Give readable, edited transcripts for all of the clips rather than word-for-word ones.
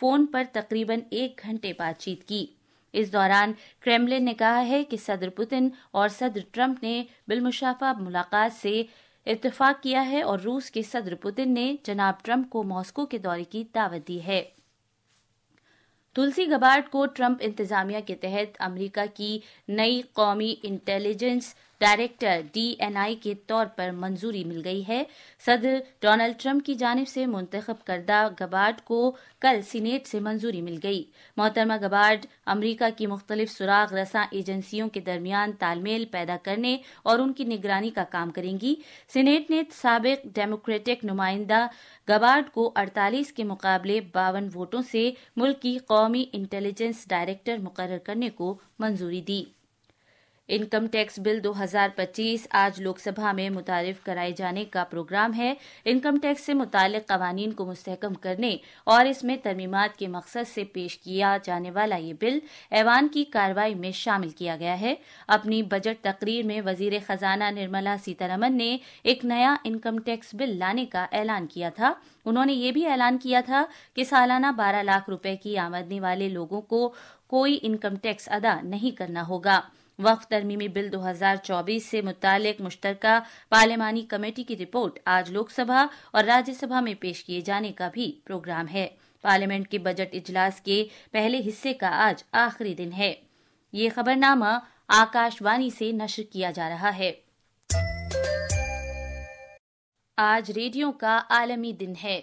Phone پر تقریباً 1 گھنٹے بات چیت کی۔ اس دوران کریملن نے کہا ہے کہ صدر پوتن اور صدر ٹرمپ نے بالمشافہ ملاقات سے اتفاق کیا ہے اور روس کے صدر پوتن نے جناب ٹرمپ کو ماسکو کے دورے کی دعوت دی ہے۔ تلسی گبارڈ کو ٹرمپ انتظامیہ کے تحت امریکہ کی نئی قومی انٹیلیجنس ڈائریکٹر DNI کے طور پر منظوری مل گئی ہے۔ صدر ڈونلڈ ٹرمپ کی جانب سے منتخب کردہ گبارڈ کو کل سینیٹ سے منظوری مل گئی۔ محترمہ گبارڈ امریکہ کی مختلف سراغ رساں ایجنسیوں کے درمیان تال میل پیدا کرنے اور ان کی نگرانی کا کام کریں گی۔ سینیٹ نے سابق ڈیموکریٹک نمائندہ گبارڈ کو 48 کے مقابلے 52 ووٹوں سے ملک کی قومی انٹیلیجنس ڈائریکٹر مقرر کرنے کو منظوری دی۔ انکم ٹیکس بل 2025 آج لوک سبھا میں متعارف کرائے جانے کا پروگرام ہے۔ انکم ٹیکس سے متعلق قوانین کو مستحکم کرنے اور اس میں ترمیمات کے مقصد سے پیش کیا جانے والا یہ بل ایوان کی کارروائی میں شامل کیا گیا ہے۔ اپنی بجٹ تقریر میں وزیر خزانہ نرملا سیتارمن نے ایک نیا انکم ٹیکس بل لانے کا اعلان کیا تھا۔ انہوں نے یہ بھی اعلان کیا تھا کہ سالانہ 12 لاکھ روپے کی آمدنی والے لوگوں کو کوئی انکم ٹیکس ادا نہیں کرنا ہوگا۔ وقف ترمیمی بل 2024 سے متعلق مشترکہ پارلیمانی کمیٹی کی رپورٹ آج لوک سبھا اور راجیہ سبھا میں پیش کیے جانے کا بھی پروگرام ہے۔ پارلیمنٹ کے بجٹ اجلاس کے پہلے حصے کا آج آخری دن ہے۔ یہ خبرنامہ آکاش وانی سے نشر کیا جا رہا ہے۔ آج ریڈیو کا عالمی دن ہے۔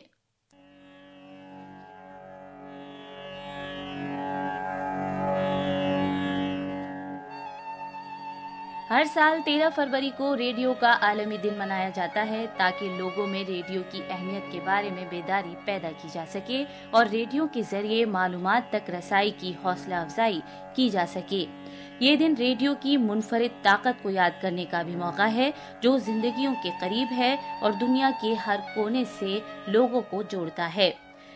ہر سال 13 فروری کو ریڈیو کا عالمی دن منایا جاتا ہے تاکہ لوگوں میں ریڈیو کی اہمیت کے بارے میں بیداری پیدا کی جا سکے اور ریڈیو کے ذریعے معلومات تک رسائی کی حوصلہ افزائی کی جا سکے۔ یہ دن ریڈیو کی منفرد طاقت کو یاد کرنے کا بھی موقع ہے جو زندگیوں کے قریب ہے اور دنیا کے ہر کونے سے لوگوں کو جوڑتا ہے۔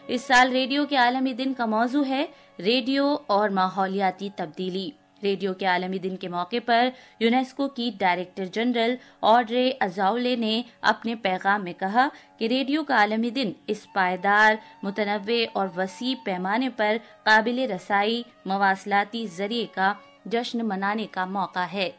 اس سال ریڈیو کے عالمی دن کا موضوع ہے ریڈیو اور ماحولیاتی تبدیلی۔ ریڈیو کے عالمی دن کے موقع پر یونیسکو کی ڈائریکٹر جنرل آڈرے ازاولے نے اپنے پیغام میں کہا کہ ریڈیو کا عالمی دن اس پائیدار، متنوع اور وسیع پیمانے پر قابل رسائی مواصلاتی ذریعے کا جشن منانے کا موقع ہے۔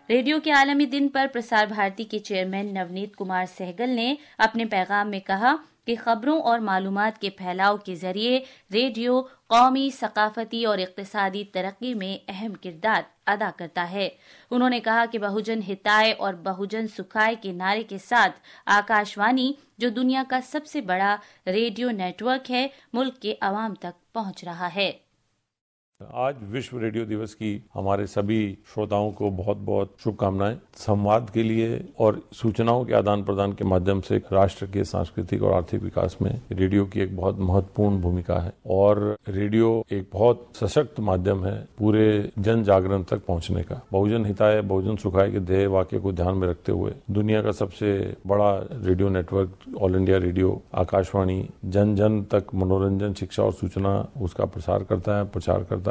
ریڈیو کے عالمی دن پر پرسار بھارتی کے چیئرمین نونیت کمار سہگل نے اپنے پیغام میں کہا کہ خبروں اور معلومات کے پھیلاؤ کے ذریعے ریڈیو قومی، ثقافتی اور اقتصادی ترقی میں اہم کردار ادا کرتا ہے۔ انہوں نے کہا کہ بہوجن ہتائے اور بہوجن سکھائے کے نعرے کے ساتھ آکاش وانی، جو دنیا کا سب سے بڑا ریڈیو نیٹ ورک ہے، ملک کے عوام تک پہنچ رہا ہے۔ آج وشو ریڈیو دیوس کی ہمارے سبھی شروتاؤں کو بہت بہت شبھ کامنائیں۔ سمواد کے لیے اور سوچناؤں کے آدان پردان کے مادھیم سے راشٹر کے سانسکرتک اور آرتھک وکاس میں ریڈیو کی ایک بہت مہتوپورن بھومکا ہے اور ریڈیو ایک بہت سشکت مادھیم ہے پورے جن جاگرن تک پہنچنے کا۔ بہوجن ہتائے بہوجن سکھائے کے دھیے واقعے کو دھیان میں رکھتے ہوئے دنیا کا سب سے بڑا ریڈیو نیٹ ورک آل انڈیا ریڈیو آکاش وانی جن جن تک منورنجن، شکشا اور سوچنا اس کا پرسار کرتا ہے، پرچار کرتا ہے۔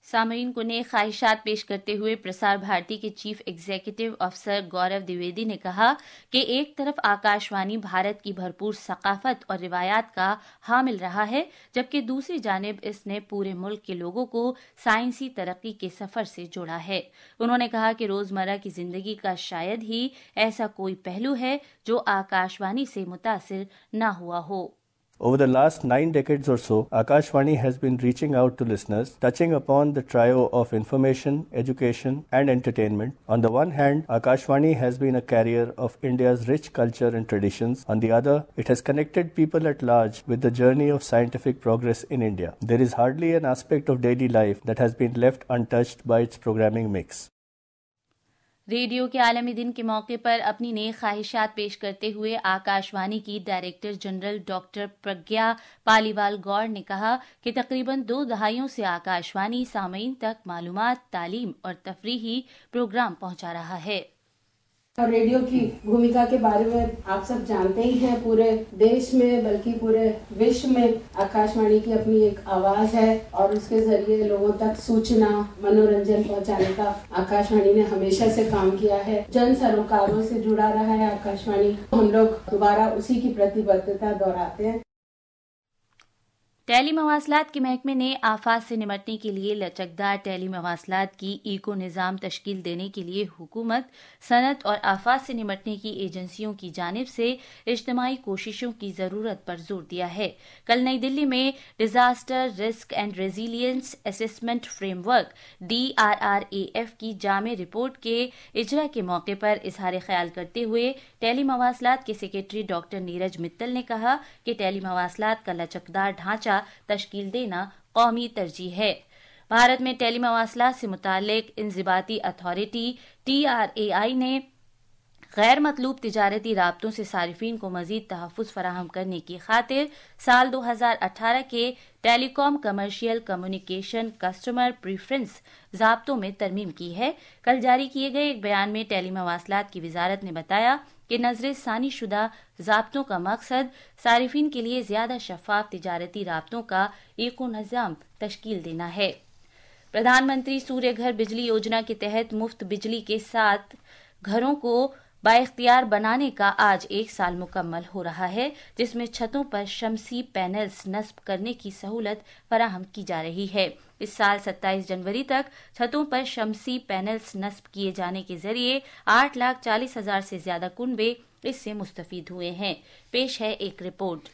سامعین کو نئے خواہشات پیش کرتے ہوئے پرسار بھارتی کے چیف ایگزیکٹو افسر گورو دیویدی نے کہا کہ ایک طرف آکاش وانی بھارت کی بھرپور ثقافت اور روایات کا حامل رہا ہے، جبکہ دوسری جانب اس نے پورے ملک کے لوگوں کو سائنسی ترقی کے سفر سے جوڑا ہے۔ انہوں نے کہا کہ روزمرہ کی زندگی کا شاید ہی ایسا کوئی پہلو ہے جو آکاش وانی سے متاثر نہ ہوا ہو۔ Over the last 9 decades or so, Akashvani has been reaching out to listeners, touching upon the trio of information, education, and entertainment. On the one hand, Akashvani has been a carrier of India's rich culture and traditions. On the other, it has connected people at large with the journey of scientific progress in India. There is hardly an aspect of daily life that has been left untouched by its programming mix. Radio کے عالمی دن کے موقع پر اپنی نئی خواہشات پیش کرتے ہوئے آکاش وانی کی ڈائریکٹر جنرل ڈاکٹر پرگیا پالیوال گوڑ نے کہا کہ تقریباً 2 دہائیوں سے آکاش وانی سامعین تک معلومات، تعلیم اور تفریحی پروگرام پہنچا رہا ہے۔ اور ریڈیو کی بھومکا کے بارے میں آپ سب جانتے ہی ہیں، پورے دیش میں بلکہ پورے وشو میں آکاش وانی کی اپنی ایک آواز ہے اور اس کے ذریعے لوگوں تک سوچنا، منورنجن پہنچانے کا آکاش وانی نے ہمیشہ سے کام کیا ہے۔ جن سروکاروں سے جڑا رہا ہے آکاش وانی۔ ہم لوگ دوبارہ اسی کی پرتیبدھتا دہراتے ہیں۔ ٹیلی مواصلات کے محکمے نے آفات سے نمٹنے کے لیے لچکدار ٹیلی مواصلات کی ایکو نظام تشکیل دینے کے لیے حکومت، صنعت اور آفات سے نمٹنے کی ایجنسیوں کی جانب سے اجتماعی کوششوں کی ضرورت پر زور دیا ہے۔ کل نئی دلی میں disaster risk and resilience assessment frame work DRRAF کی جامع رپورٹ کے اجرا کے موقع پر اظہار خیال کرتے ہوئے ٹیلی مواصلات کے سیکریٹری ڈاکٹر نیرج متل نے کہا کہ ٹیلی مواصلات کا لچکدار ڈھانچہ تشکیل دینا قومی ترجیح ہے۔ بھارت میں ٹیلی مواصلات سے متعلق انضباطی اتھارٹی TRAI نے غیر مطلوب تجارتی رابطوں سے صارفین کو مزید تحفظ فراہم کرنے کی خاطر سال 2018 کے ٹیلی کام کمرشل کمیونیکیشن کسٹمر پریفرنس ضابطوں میں ترمیم کی ہے۔ کل جاری کیے گئے ایک بیان میں ٹیلی مواصلات کی وزارت نے بتایا کہ نظر ثانی شدہ ضابطوں کا مقصد صارفین کے لیے زیادہ شفاف تجارتی رابطوں کا ایکو نظام تشکیل دینا ہے۔ پردھان منتری سوریہ گھر بجلی یوجنا کے تحت مفت بجلی کے ساتھ گھروں کو بااختیار بنانے کا آج 1 سال مکمل ہو رہا ہے، جس میں چھتوں پر شمسی پینلز نصب کرنے کی سہولت فراہم کی جا رہی ہے۔ اس سال 27 جنوری تک چھتوں پر شمسی پینلز نصب کیے جانے کے ذریعے 8,40,000 سے زیادہ کنبے اس سے مستفید ہوئے ہیں۔ پیش ہے ایک رپورٹ۔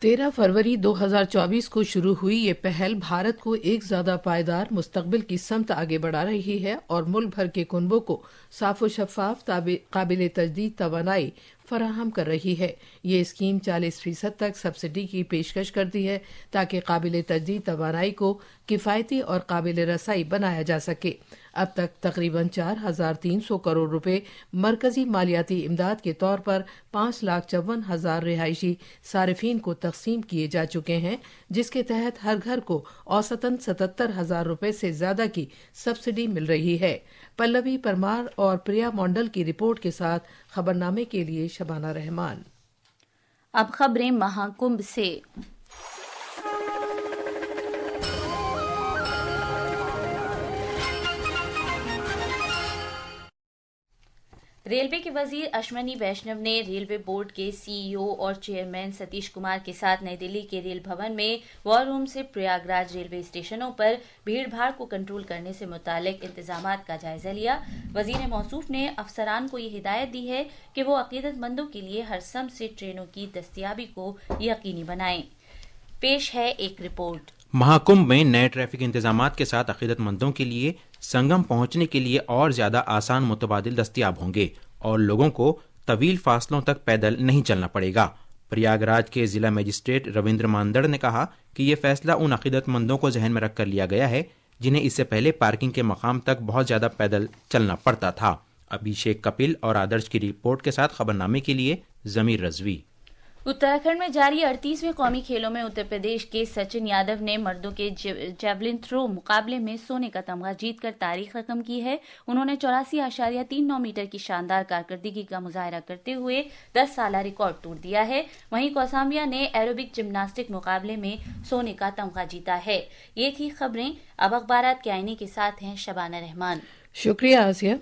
13 فروری 2024 کو شروع ہوئی یہ پہل بھارت کو ایک زیادہ پائیدار مستقبل کی سمت آگے بڑھا رہی ہے اور ملک بھر کے کنبوں کو صاف و شفاف قابل تجدید توانائی فراہم کر رہی ہے۔ یہ اسکیم 40% تک سبسڈی کی پیشکش کرتی ہے تاکہ قابل تجدید توانائی کو کفایتی اور قابل رسائی بنایا جا سکے۔ اب تک تقریباً 4,300 کروڑ روپے مرکزی مالیاتی امداد کے طور پر 5,54,000 رہائشی صارفین کو تقسیم کیے جا چکے ہیں، جس کے تحت ہر گھر کو اوسطاً 77,000 روپے سے زیادہ کی سبسڈی مل رہی ہے۔ پلوی پرمار اور پریا مونڈل کی رپورٹ کے ساتھ خبرنامے کے لیے شبانہ رحمان۔ اب خبریں مہاکمبھ سے۔ ریلوے کے وزیر اشونی ویشنو نے ریلوے بورڈ کے CEO اور چیئرمین ستیش کمار کے ساتھ نئی دلی کے ریل بھون میں وار روم سے پریاگ راج ریلوے اسٹیشنوں پر بھیڑ بھاڑ کو کنٹرول کرنے سے متعلق انتظامات کا جائزہ لیا۔ وزیر موصوف نے افسران کو یہ ہدایت دی ہے کہ وہ عقیدت مندوں کے لیے ہر سمت سے ٹرینوں کی دستیابی کو یقینی بنائیں۔ پیش ہے ایک رپورٹ۔ مہاکمبھ میں نئے ٹریفک انتظامات کے ساتھ عقیدت مندوں کے لیے سنگم پہنچنے کے لیے اور زیادہ آسان متبادل دستیاب ہوں گے اور لوگوں کو طویل فاصلوں تک پیدل نہیں چلنا پڑے گا۔ پریاگ راج کے ضلع مجسٹریٹ رویندر ماندڑ نے کہا کہ یہ فیصلہ ان عقیدت مندوں کو ذہن میں رکھ کر لیا گیا ہے جنہیں اس سے پہلے پارکنگ کے مقام تک بہت زیادہ پیدل چلنا پڑتا تھا۔ ابھیشیک کپل اور آدرش کی رپورٹ کے ساتھ خبرنامے کے لیے ضمیر رضوی۔ اتراکھنڈ میں جاری 38ویں قومی کھیلوں میں اتر پردیش کے سچن یادو نے مردوں کے جیولن تھرو مقابلے میں سونے کا تمغہ جیت کر تاریخ رقم کی ہے۔ انہوں نے 84.39 میٹر کی شاندار کارکردگی کا مظاہرہ کرتے ہوئے 10 سالہ ریکارڈ توڑ دیا ہے۔ وہیں کوسامبیا نے ایروبک جمناسٹک مقابلے میں سونے کا تمغہ جیتا ہے۔ یہ تھی خبریں۔ اب اخبارات کے آئینے کے ساتھ ہیں شبانہ رحمان۔ شکریہ آسیہ۔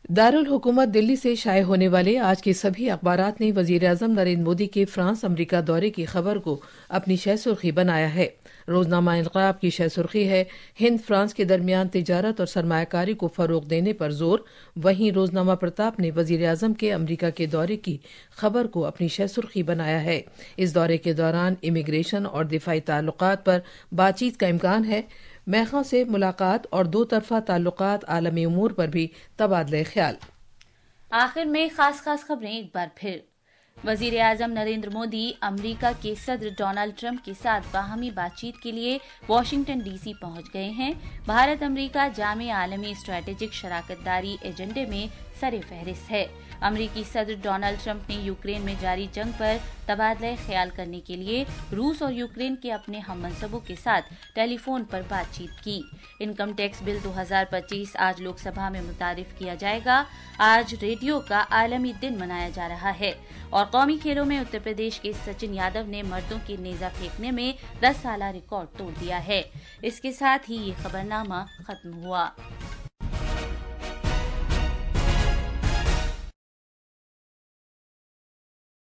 دارالحکومت دلی سے شائع ہونے والے آج کے سبھی اخبارات نے وزیر اعظم نریندر مودی کے فرانس امریکہ دورے کی خبر کو اپنی شہ سرخی بنایا ہے۔ روزنامہ انقلاب کی شہ سرخی ہے ہند فرانس کے درمیان تجارت اور سرمایہ کاری کو فروغ دینے پر زور۔ وہیں روزنامہ پرتاپ نے وزیر اعظم کے امریکہ کے دورے کی خبر کو اپنی شہ سرخی بنایا ہے۔ اس دورے کے دوران امیگریشن اور دفاعی تعلقات پر بات چیت کا امکان ہے۔ میخوں سے ملاقات اور دو طرفہ تعلقات، عالمی امور پر بھی تبادلہ خیال۔ آخر میں خاص خبریں ایک بار پھر۔ وزیر اعظم نریندر مودی امریکہ کے صدر ڈونلڈ ٹرمپ کے ساتھ باہمی بات چیت کے لیے واشنگٹن ڈی سی پہنچ گئے ہیں۔ بھارت امریکہ جامع عالمی اسٹریٹجک شراکت داری ایجنڈے میں سر فہرست ہے۔ امریکی صدر ڈونلڈ ٹرمپ نے یوکرین میں جاری جنگ پر تبادلہ خیال کرنے کے لیے روس اور یوکرین کے اپنے ہم منصبوں کے ساتھ ٹیلی فون پر بات چیت کی۔ انکم ٹیکس بل 2025 آج لوک سبھا میں متعارف کیا جائے گا۔ آج ریڈیو کا عالمی دن منایا جا رہا ہے۔ اور قومی کھیلوں میں اتر پردیش کے سچن یادو نے مردوں کے نیزہ پھینکنے میں 10 سالہ ریکارڈ توڑ دیا ہے۔ اس کے ساتھ ہی یہ خبرنامہ ختم ہوا۔